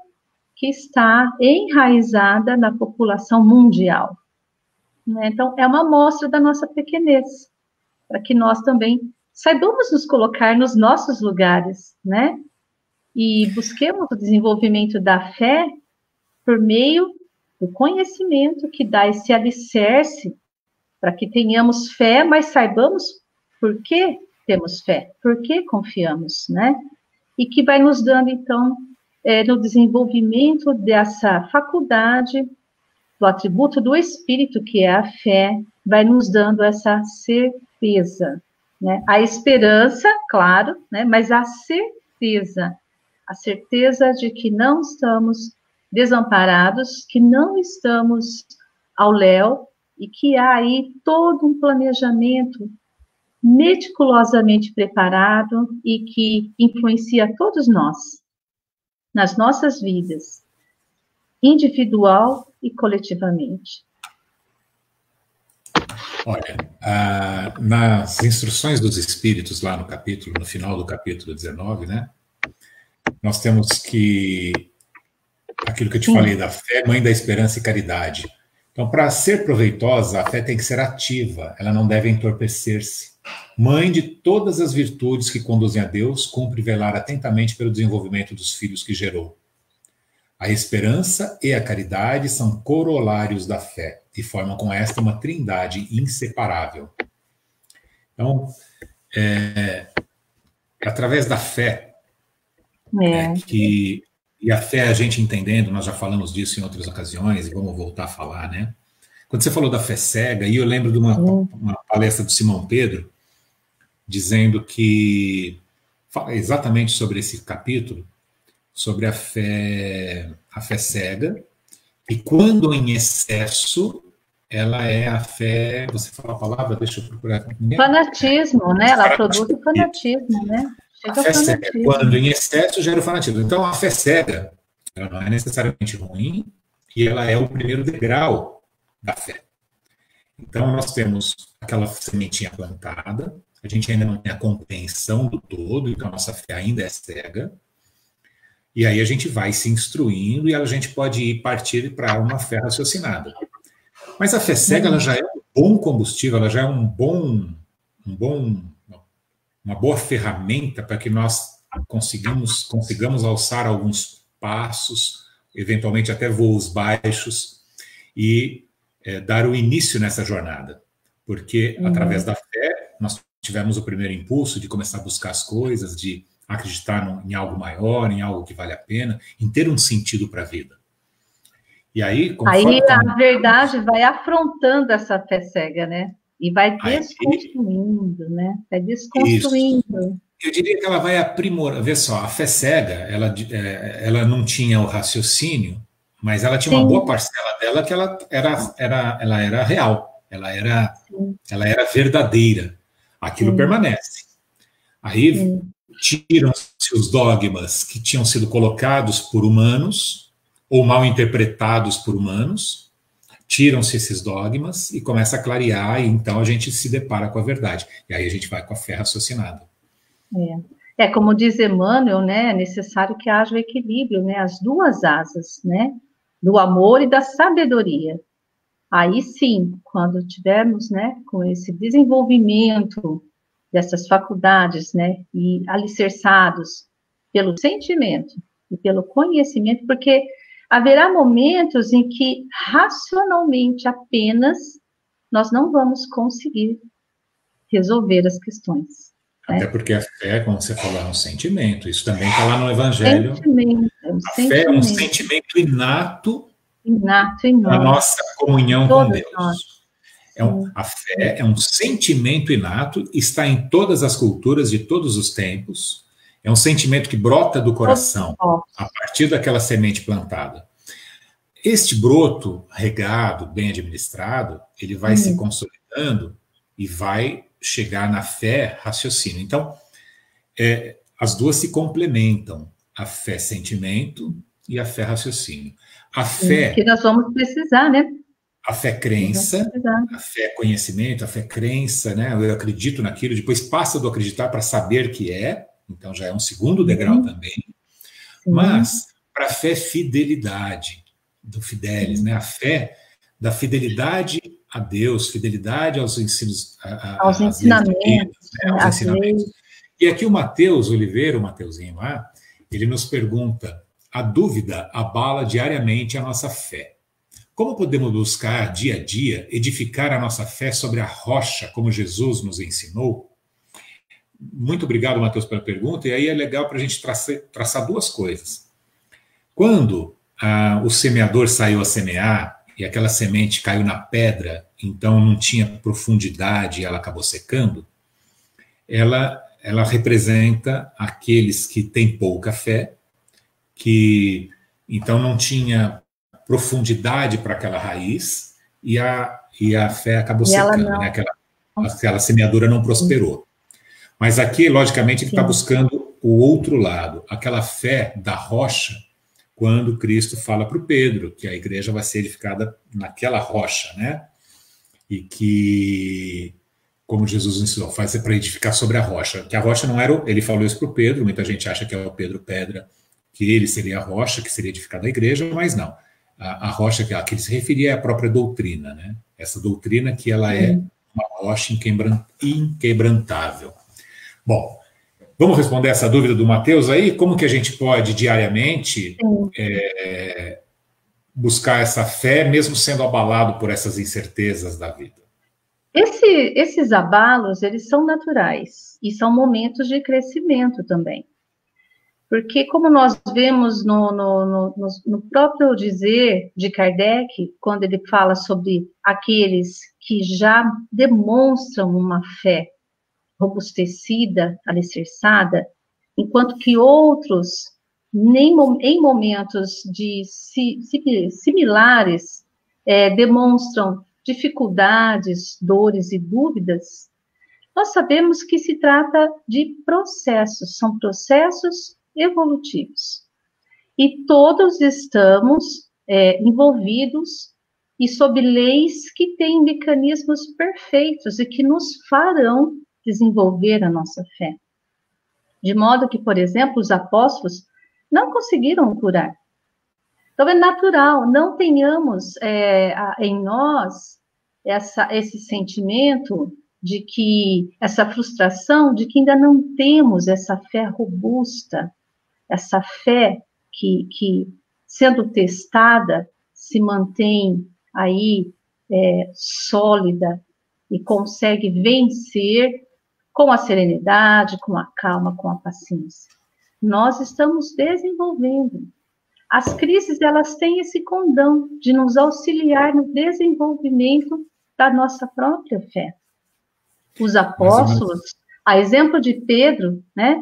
que está enraizada na população mundial. Então, é uma amostra da nossa pequenez, para que nós também saibamos nos colocar nos nossos lugares, né? E busquemos o desenvolvimento da fé por meio do conhecimento que dá esse alicerce para que tenhamos fé, mas saibamos por que temos fé, por que confiamos, né? E que vai nos dando, então, no desenvolvimento dessa faculdade, do atributo do Espírito, que é a fé, vai nos dando essa certeza, né? A esperança, claro, né? Mas a certeza de que não estamos desamparados, que não estamos ao léu, e que há aí todo um planejamento meticulosamente preparado e que influencia todos nós, nas nossas vidas, individual e coletivamente. Olha, nas instruções dos espíritos, lá no final do capítulo 19, né, nós temos que, aquilo que eu te falei da fé, mãe da esperança e caridade. Então, para ser proveitosa, a fé tem que ser ativa, ela não deve entorpecer-se. Mãe de todas as virtudes que conduzem a Deus, cumpre velar atentamente pelo desenvolvimento dos filhos que gerou. A esperança e a caridade são corolários da fé e formam com esta uma trindade inseparável. Então, através da fé, e a fé a gente entendendo, nós já falamos disso em outras ocasiões, e vamos voltar a falar, né? Quando você falou da fé cega, e eu lembro de uma palestra do Simão Pedro, dizendo que, fala exatamente sobre esse capítulo, sobre a fé cega, e quando em excesso, ela é a fé, você fala a palavra, deixa eu procurar. Fanatismo, né? Ela produz o fanatismo, né? A fé cega, quando em excesso, gera o fanatismo. Então, a fé cega, ela não é necessariamente ruim, e ela é o primeiro degrau da fé. Então, nós temos aquela sementinha plantada, a gente ainda não tem a compreensão do todo, então a nossa fé ainda é cega, e aí a gente vai se instruindo e a gente pode partir para uma fé raciocinada. Mas a fé cega, ela já é um bom combustível, ela já é uma boa ferramenta para que nós consigamos alçar alguns passos, eventualmente até voos baixos, e dar o início nessa jornada. Porque, através da fé, nós tivemos o primeiro impulso de começar a buscar as coisas, de acreditar em algo maior, em algo que vale a pena, em ter um sentido para a vida. E aí, conforme a verdade vai afrontando essa fé cega, né? E vai desconstruindo, né? Vai desconstruindo. Isso. Eu diria que ela vai aprimorar. Vê só, a fé cega, ela não tinha o raciocínio, mas ela tinha uma boa parcela dela que ela era real, ela era verdadeira. Aquilo permanece. Aí tiram-se os dogmas que tinham sido colocados por humanos ou mal interpretados por humanos, tiram-se esses dogmas e começa a clarear, e então a gente se depara com a verdade. E aí a gente vai com a fé raciocinada. Como diz Emmanuel, né, é necessário que haja o equilíbrio, né, as duas asas, né, do amor e da sabedoria. Aí sim, quando tivermos, né, com esse desenvolvimento dessas faculdades, né, e alicerçados pelo sentimento e pelo conhecimento, porque haverá momentos em que racionalmente apenas nós não vamos conseguir resolver as questões. Até porque a fé, como você falou, é um sentimento. Isso também está lá no Evangelho. A fé é um sentimento inato na nossa comunhão com Deus. A fé é um sentimento inato, está em todas as culturas de todos os tempos. É um sentimento que brota do coração a partir daquela semente plantada. Este broto regado, bem administrado, ele vai se consolidando e vai chegar na fé raciocínio. Então, as duas se complementam, a fé sentimento e a fé raciocínio. A fé que nós vamos precisar, né? A fé crença, a fé conhecimento, a fé crença, né? Eu acredito naquilo, depois passa do acreditar para saber que é, então já é um segundo degrau também. Mas para a fé fidelidade, do fidelis, né? A fé da fidelidade a Deus, fidelidade aos ensinos, aos ensinamentos, né? Aos ensinamentos. E aqui o Mateus Oliveira, o Mateuzinho lá, ele nos pergunta: a dúvida abala diariamente a nossa fé. Como podemos buscar dia a dia edificar a nossa fé sobre a rocha, como Jesus nos ensinou? Muito obrigado, Mateus, pela pergunta. E aí é legal para a gente traçar duas coisas. Quando o semeador saiu a semear e aquela semente caiu na pedra, então não tinha profundidade e ela acabou secando, ela representa aqueles que têm pouca fé, que então não tinha profundidade para aquela raiz e a fé acabou secando, né? Aquela semeadura não prosperou. Mas aqui, logicamente, ele está buscando o outro lado, aquela fé da rocha, quando Cristo fala para o Pedro que a igreja vai ser edificada naquela rocha, né? E que, como Jesus ensinou, faz para edificar sobre a rocha. Que a rocha não era, ele falou isso para o Pedro, muita gente acha que é o Pedro pedra, que ele seria a rocha, que seria edificada a igreja, mas não. A rocha a que ele se referia é a própria doutrina, né? Essa doutrina que ela é uma rocha inquebrantável. Bom, vamos responder essa dúvida do Mateus aí? Como que a gente pode diariamente buscar essa fé, mesmo sendo abalado por essas incertezas da vida? Esses abalos, eles são naturais e são momentos de crescimento também. Porque, como nós vemos no próprio dizer de Kardec, quando ele fala sobre aqueles que já demonstram uma fé robustecida, alicerçada, enquanto que outros, em momentos similares, demonstram dificuldades, dores e dúvidas, nós sabemos que se trata de processos, são processos evolutivos. E todos estamos envolvidos e sob leis que têm mecanismos perfeitos e que nos farão desenvolver a nossa fé. De modo que, por exemplo, os apóstolos não conseguiram curar. Então, é natural, não tenhamos em nós esse sentimento de que, essa frustração de que ainda não temos essa fé robusta, essa fé que sendo testada, se mantém aí sólida e consegue vencer com a serenidade, com a calma, com a paciência. Nós estamos desenvolvendo. As crises, elas têm esse condão de nos auxiliar no desenvolvimento da nossa própria fé. Os apóstolos, a exemplo de Pedro, né?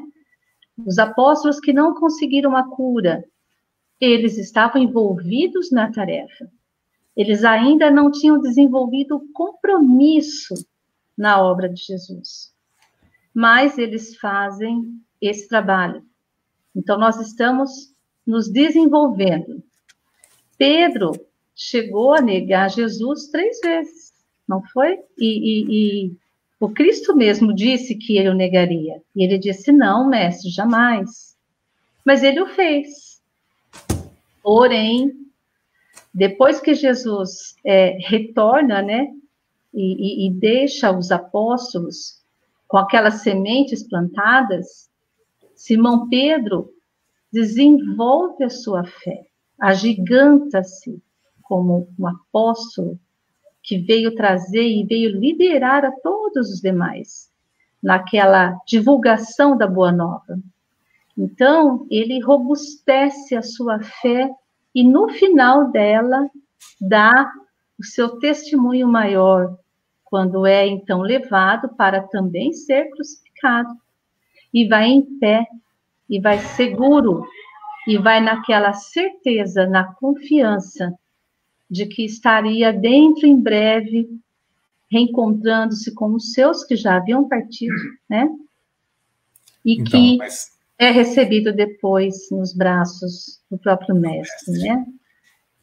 Os apóstolos que não conseguiram a cura, eles estavam envolvidos na tarefa. Eles ainda não tinham desenvolvido o compromisso na obra de Jesus. Mas eles fazem esse trabalho. Então, nós estamos nos desenvolvendo. Pedro chegou a negar Jesus 3 vezes, não foi? E o Cristo mesmo disse que ele o negaria. E ele disse, não, mestre, jamais. Mas ele o fez. Porém, depois que Jesus retorna, né, e deixa os apóstolos com aquelas sementes plantadas, Simão Pedro desenvolve a sua fé, agiganta-se como um apóstolo que veio trazer e veio liderar a todos os demais naquela divulgação da Boa Nova. Então, ele robustece a sua fé e no final dela dá o seu testemunho maior, quando é então levado para também ser crucificado. E vai em pé, e vai seguro, e vai naquela certeza, na confiança de que estaria dentro em breve, reencontrando-se com os seus que já haviam partido, né? E então, que é recebido depois nos braços do próprio mestre, né?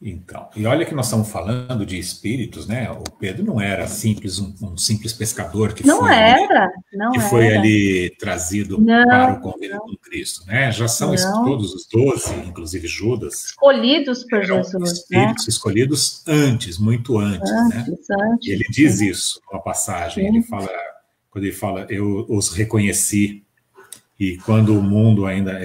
Então, e olha que nós estamos falando de espíritos, né? O Pedro não era um simples pescador que foi ali trazido para o convívio com Cristo, né? Já são todos os 12, inclusive Judas, escolhidos por Jesus, espíritos, né? Escolhidos muito antes, né? E ele diz isso numa passagem. Ele fala, quando ele fala, eu os reconheci. E quando o mundo ainda,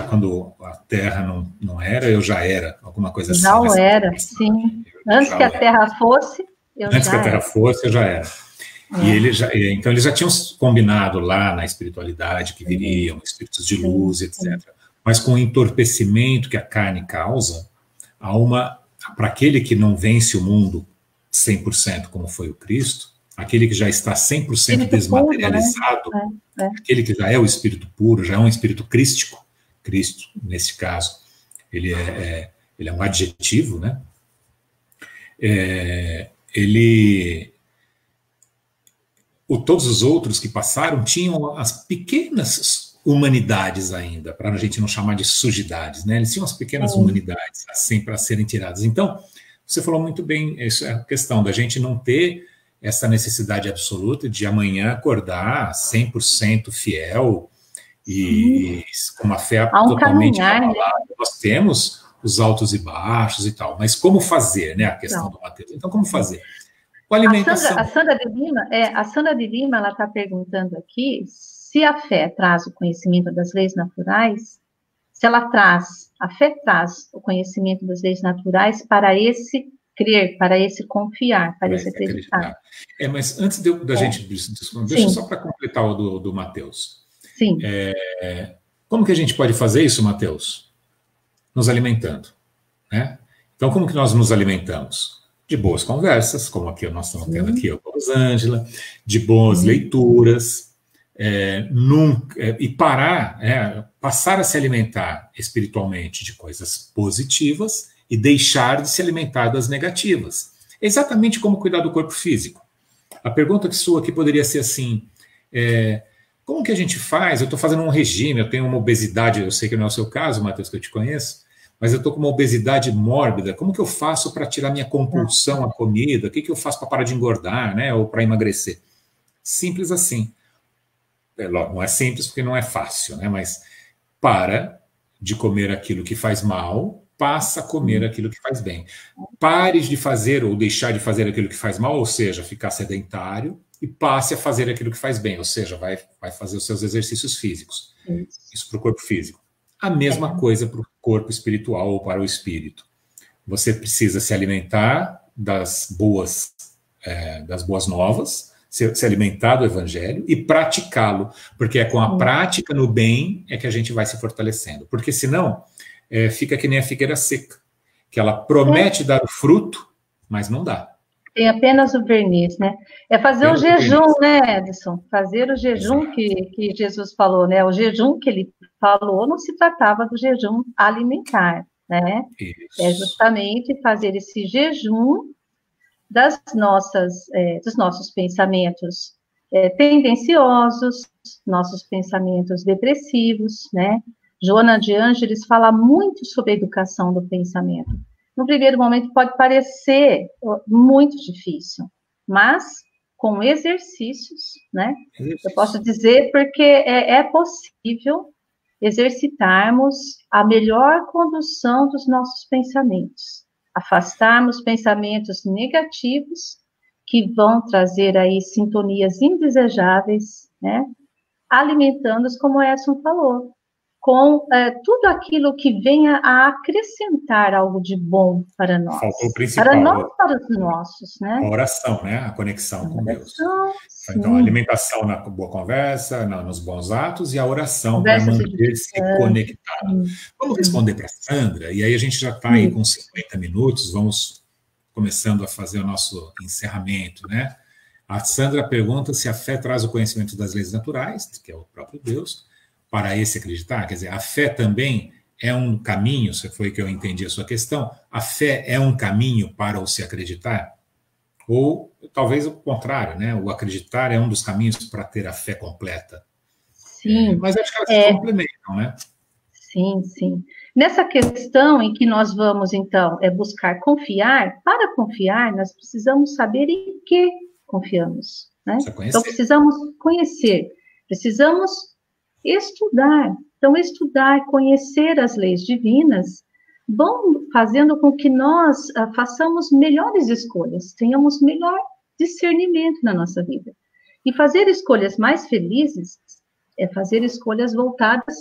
quando a Terra não era, eu já era, alguma coisa assim. Já era, sim. Antes que a Terra fosse, eu já era. E então eles já tinham combinado lá na espiritualidade que viriam espíritos de luz, etc. Mas com o entorpecimento que a carne causa, para aquele que não vence o mundo 100%, como foi o Cristo, aquele que já está 100% desmaterializado, puro, né? Aquele que já é o espírito puro, já é um espírito crístico, Cristo, nesse caso, ele é um adjetivo, né? Todos os outros que passaram tinham as pequenas humanidades ainda, para a gente não chamar de sujidades, né? Eles tinham as pequenas humanidades assim, para serem tiradas. Então, você falou muito bem, isso é a questão da gente não ter essa necessidade absoluta de amanhã acordar 100% fiel e com uma fé totalmente abalada. Nós temos os altos e baixos e tal, mas como fazer, né? A questão do Mateus. Então, como fazer? Com a alimentação. A Sandra de Lima, ela está perguntando aqui se a fé traz o conhecimento das leis naturais, se a fé traz o conhecimento das leis naturais para esse crer, para esse confiar, para esse acreditar. Mas antes da gente... Deixa só para completar o do Mateus. Sim. Como que a gente pode fazer isso, Mateus? Nos alimentando, né? Então, como que nós nos alimentamos? De boas conversas, como aqui nós estamos tendo aqui com a Rosângela, de boas leituras, e passar a se alimentar espiritualmente de coisas positivas e deixar de se alimentar das negativas. Exatamente como cuidar do corpo físico. A pergunta sua aqui poderia ser assim, como que a gente faz? Eu estou fazendo um regime, eu tenho uma obesidade, eu sei que não é o seu caso, Mateus, que eu te conheço, mas eu estou com uma obesidade mórbida, como que eu faço para tirar minha compulsão à comida? O que eu faço para parar de engordar, né? Ou para emagrecer? Simples assim. Não é simples porque não é fácil, né? Mas para de comer aquilo que faz mal, passa a comer aquilo que faz bem. Pare de fazer ou deixar de fazer aquilo que faz mal, ou seja, ficar sedentário, e passe a fazer aquilo que faz bem, ou seja, vai fazer os seus exercícios físicos. Isso para o corpo físico. A mesma coisa para o corpo espiritual ou para o espírito. Você precisa se alimentar das boas novas, se alimentar do evangelho e praticá-lo, porque é com a prática no bem é que a gente vai se fortalecendo. Porque senão fica que nem a figueira seca, que ela promete dar o fruto, mas não dá. Tem apenas o verniz, né? É fazer o jejum, né, Edson? Fazer o jejum que Jesus falou, né? O jejum que ele falou não se tratava do jejum alimentar, né? Isso. É justamente fazer esse jejum dos nossos pensamentos tendenciosos, nossos pensamentos depressivos, né? Joana de Ângeles fala muito sobre a educação do pensamento. No primeiro momento pode parecer muito difícil, mas com exercícios, né? Eu posso dizer porque é possível exercitarmos a melhor condução dos nossos pensamentos, afastarmos pensamentos negativos que vão trazer aí sintonias indesejáveis, né? Alimentando-os, como o Edson falou, com tudo aquilo que venha a acrescentar algo de bom para nós. Faltou o principal. Para nós, para os nossos, né? A oração, né? A conexão com Deus. Então, a alimentação na boa conversa, nos bons atos, e a oração para manter-se conectado. Vamos responder para a Sandra, e aí a gente já está aí com 50 minutos, vamos começando a fazer o nosso encerramento, né? A Sandra pergunta se a fé traz o conhecimento das leis naturais, que é o próprio Deus, para esse acreditar. Quer dizer, a fé também é um caminho, se foi que eu entendi a sua questão, a fé é um caminho para o se acreditar? Ou talvez o contrário, né? O acreditar é um dos caminhos para ter a fé completa. Sim. Mas acho que elas se complementam, né? Sim, sim. Nessa questão em que nós vamos, então, buscar confiar, para confiar, nós precisamos saber em que confiamos, né? Então, precisamos conhecer, precisamos estudar. Então, estudar, conhecer as leis divinas, vão fazendo com que nós façamos melhores escolhas, tenhamos melhor discernimento na nossa vida. E fazer escolhas mais felizes é fazer escolhas voltadas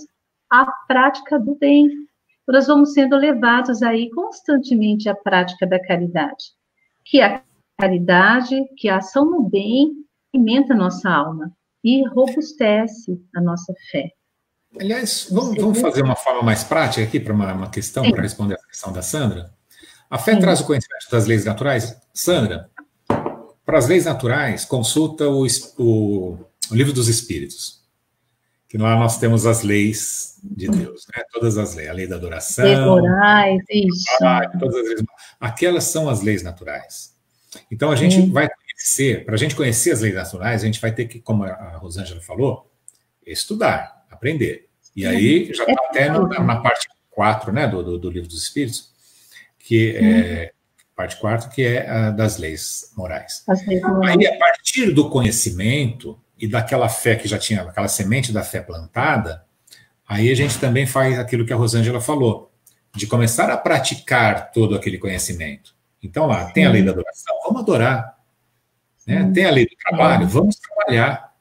à prática do bem. Então, nós vamos sendo levados aí constantemente à prática da caridade, que a caridade, que a ação no bem alimenta a nossa alma e robustece a nossa fé. Aliás, vamos fazer uma forma mais prática aqui para uma questão, para responder a questão da Sandra. A fé traz o conhecimento das leis naturais? Sandra, para as leis naturais, consulta o Livro dos Espíritos, que lá nós temos as leis de Deus, né? Todas as leis, a lei da adoração, morais, isso. Todas as leis, aquelas são as leis naturais. Então a gente vai conhecer, para a gente conhecer as leis naturais, a gente vai ter que, como a Rosângela falou, estudar, aprender. E aí já está até na parte 4, né, do Livro dos Espíritos, que é parte 4, que é a das leis morais. Aí, a partir do conhecimento e daquela fé que já tinha, aquela semente da fé plantada, aí a gente também faz aquilo que a Rosângela falou, de começar a praticar todo aquele conhecimento. Então lá, tem a lei da adoração, vamos adorar. Né? Tem a lei do trabalho, vamos trabalhar.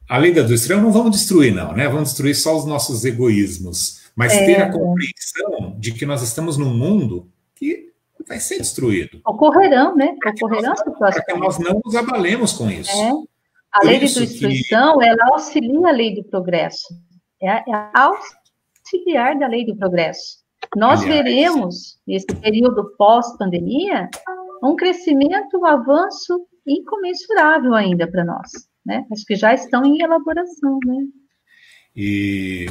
A lei da destruição não vamos destruir, não, né? Vamos destruir só os nossos egoísmos, mas ter a compreensão de que nós estamos num mundo que vai ser destruído. Ocorrerão, né? Ocorrerão situações. Para que nós não nos abalemos com isso. A lei de destruição, ela auxilia a lei do progresso. É auxiliar da lei do progresso. Nós veremos, nesse período pós-pandemia, um crescimento, um avanço incomensurável ainda para nós. Né? Acho que já estão em elaboração. Né? E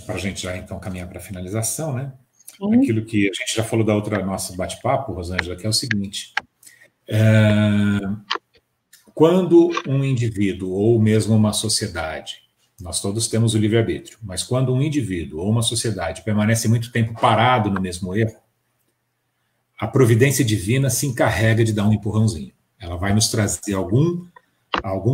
para a gente já então caminhar para a finalização, né? Aquilo que a gente já falou da outra nosso bate-papo, Rosângela, que é o seguinte: quando um indivíduo ou mesmo uma sociedade, nós todos temos o livre-arbítrio, mas quando um indivíduo ou uma sociedade permanece muito tempo parado no mesmo erro, a providência divina se encarrega de dar um empurrãozinho. Ela vai nos trazer algum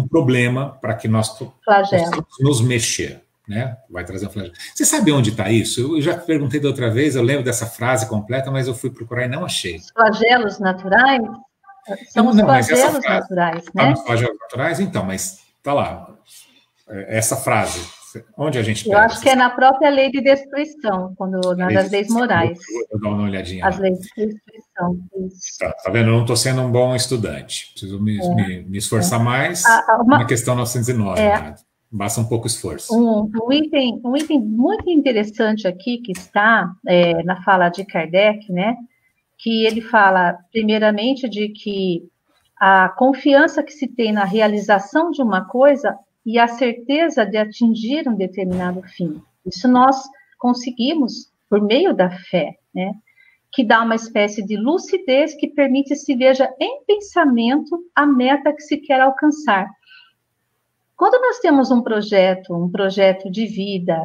problema para que nós possamos nos mexer. né? Vai trazer um flagelo. Você sabe onde está isso? Eu já perguntei da outra vez, eu lembro dessa frase completa, mas eu fui procurar e não achei. Os flagelos naturais são os Não, mas essa flagelos frase, naturais, tá né? nos flagelos naturais, então, mas tá lá. Essa frase, onde a gente Eu pega? acho que é na própria lei de destruição, nas leis morais. Vou dar uma olhadinha As lá. leis de destruição. Isso. Tá vendo? Eu não estou sendo um bom estudante. Preciso me esforçar mais na questão 909. Né? Basta um pouco esforço. Um item muito interessante aqui que está na fala de Kardec, né? Que ele fala, primeiramente, de que a confiança que se tem na realização de uma coisa e a certeza de atingir um determinado fim. Isso nós conseguimos por meio da fé, né? Que dá uma espécie de lucidez que permite se veja em pensamento a meta que se quer alcançar. Quando nós temos um projeto de vida,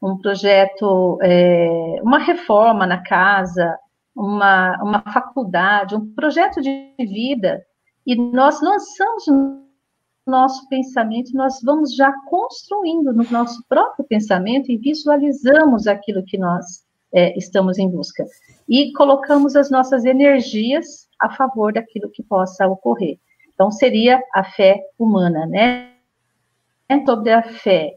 um projeto, uma reforma na casa, uma faculdade, um projeto de vida, e nós lançamos no nosso pensamento, nós vamos já construindo no nosso próprio pensamento e visualizamos aquilo que nós estamos em busca. E colocamos as nossas energias a favor daquilo que possa ocorrer. Então, seria a fé humana, né? Sobre a fé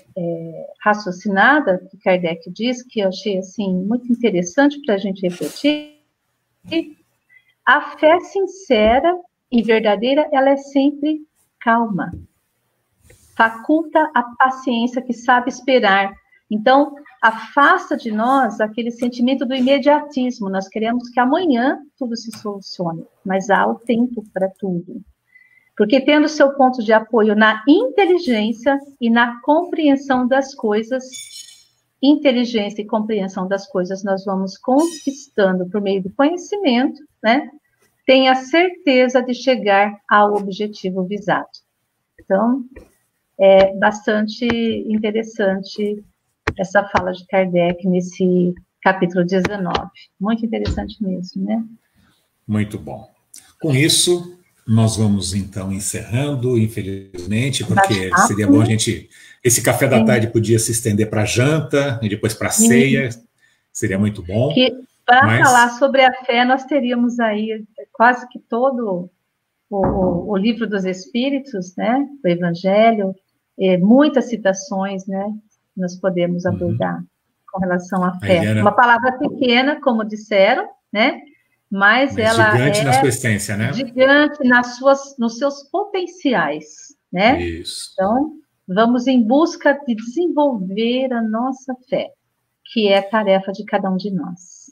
raciocinada, que Kardec diz, que eu achei assim, muito interessante para a gente refletir, a fé sincera e verdadeira, ela é sempre calma. Faculta a paciência que sabe esperar. Então, afasta de nós aquele sentimento do imediatismo. Nós queremos que amanhã tudo se solucione, mas há o tempo para tudo. Porque tendo seu ponto de apoio na inteligência e na compreensão das coisas, inteligência e compreensão das coisas nós vamos conquistando por meio do conhecimento, né? Tenha certeza de chegar ao objetivo visado. Então, é bastante interessante essa fala de Kardec nesse capítulo 19. Muito interessante mesmo, né? Muito bom. Com isso, nós vamos, então, encerrando, infelizmente, porque seria bom a gente... Esse café da tarde podia se estender para a janta e depois para a ceia, seria muito bom. Para falar sobre a fé, nós teríamos aí quase que todo o livro dos Espíritos, né? O Evangelho, muitas citações, né? Nós podemos abordar com relação à fé. Eliana, uma palavra pequena, como disseram, né? Mas ela gigante na sua essência, né? Gigante nos seus potenciais, né? Isso. Então, vamos em busca de desenvolver a nossa fé, que é a tarefa de cada um de nós.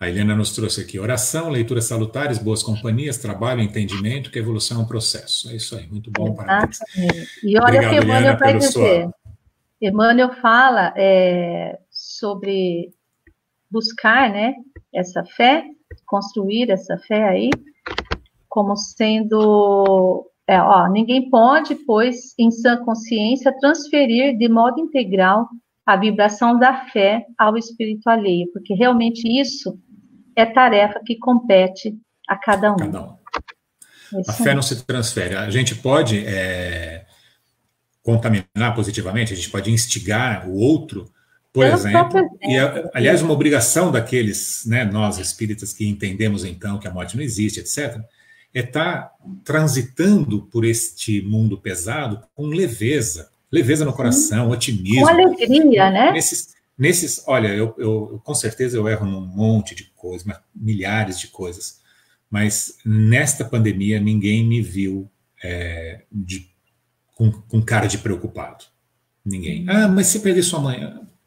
A Helena nos trouxe aqui oração, leituras salutares, boas companhias, trabalho, entendimento, que a evolução é um processo. É isso aí, muito bom, parabéns. E olha o que Emmanuel vai dizer. Emmanuel fala sobre buscar, né, essa fé, construir essa fé aí, como sendo... ninguém pode, pois, em sã consciência, transferir de modo integral a vibração da fé ao espírito alheio, porque realmente isso é tarefa que compete a cada um. A fé não se transfere. A gente pode contaminar positivamente, a gente pode instigar o outro, por exemplo, e aliás, uma obrigação daqueles, né, nós espíritas que entendemos então que a morte não existe, etc., é estar transitando por este mundo pesado com leveza no coração, otimismo. Com alegria, né? Olha, eu com certeza eu erro num monte de coisas, milhares de coisas, mas nesta pandemia ninguém me viu com cara de preocupado. Ninguém. Mas se perder sua mãe...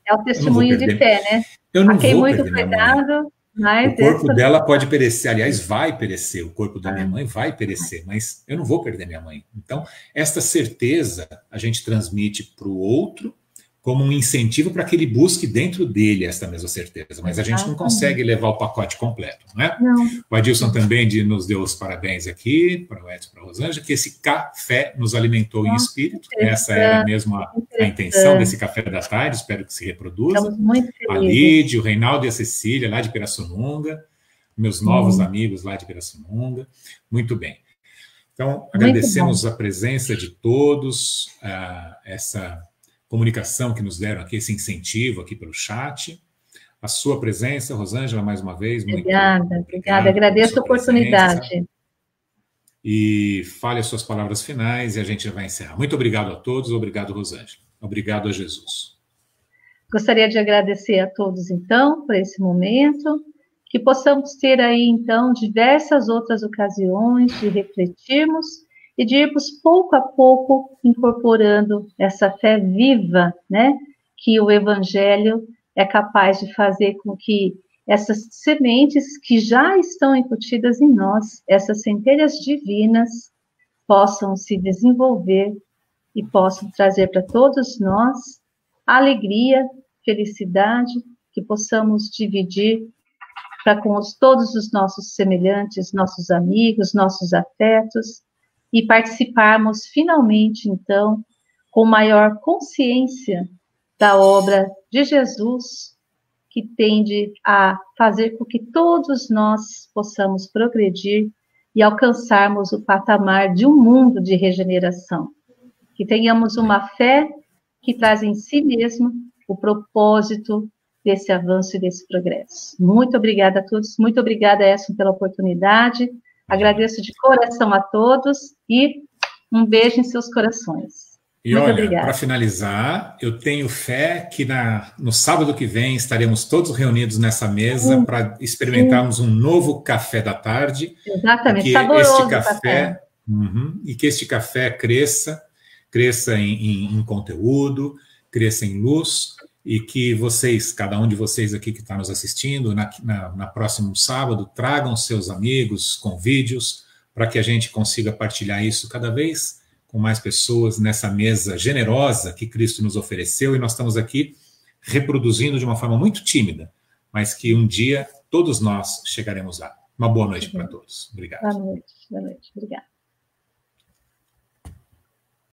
É o testemunho de fé, né? Eu não vou muito perder minha mãe. Mas o corpo dela pode perecer, aliás, vai perecer, o corpo da minha mãe vai perecer, mas eu não vou perder minha mãe. Então, esta certeza a gente transmite para o outro como um incentivo para que ele busque dentro dele esta mesma certeza, mas a gente não consegue levar o pacote completo, né? Não. O Adilson também nos deu os parabéns aqui, para o Edson, para a Rosângela, que esse café nos alimentou em espírito, essa era mesmo a intenção desse café da tarde, espero que se reproduza. Estamos muito felizes. A Lídia, o Reinaldo e a Cecília, lá de Pirassununga, meus novos amigos lá de Pirassununga, muito bem. Então, agradecemos a presença de todos, essa comunicação que nos deram aqui, esse incentivo aqui pelo chat. A sua presença, Rosângela, mais uma vez. Obrigada, obrigada. Agradeço a oportunidade. E fale as suas palavras finais e a gente já vai encerrar. Muito obrigado a todos, obrigado, Rosângela. Obrigado a Jesus. Gostaria de agradecer a todos, então, por esse momento, que possamos ter aí, então, diversas outras ocasiões de refletirmos e de irmos pouco a pouco incorporando essa fé viva, né, que o Evangelho é capaz de fazer com que essas sementes que já estão incutidas em nós, essas centelhas divinas, possam se desenvolver e possam trazer para todos nós alegria, felicidade, que possamos dividir para com todos os nossos semelhantes, nossos amigos, nossos afetos, e participarmos finalmente, então, com maior consciência da obra de Jesus, que tende a fazer com que todos nós possamos progredir e alcançarmos o patamar de um mundo de regeneração. Que tenhamos uma fé que traz em si mesmo o propósito desse avanço e desse progresso. Muito obrigada a todos, muito obrigada, Edson, pela oportunidade. Agradeço de coração a todos e um beijo em seus corações. E muito olha, para finalizar, eu tenho fé que no sábado que vem estaremos todos reunidos nessa mesa para experimentarmos um novo café da tarde. Exatamente, saboroso este café. E que este café cresça em conteúdo, cresça em luz, e que vocês, cada um de vocês aqui que está nos assistindo, na próximo sábado, tragam seus amigos com vídeos, para que a gente consiga partilhar isso cada vez com mais pessoas nessa mesa generosa que Cristo nos ofereceu, e nós estamos aqui reproduzindo de uma forma muito tímida, mas que um dia todos nós chegaremos lá. Uma boa noite para todos. Obrigado. Boa noite. Obrigada.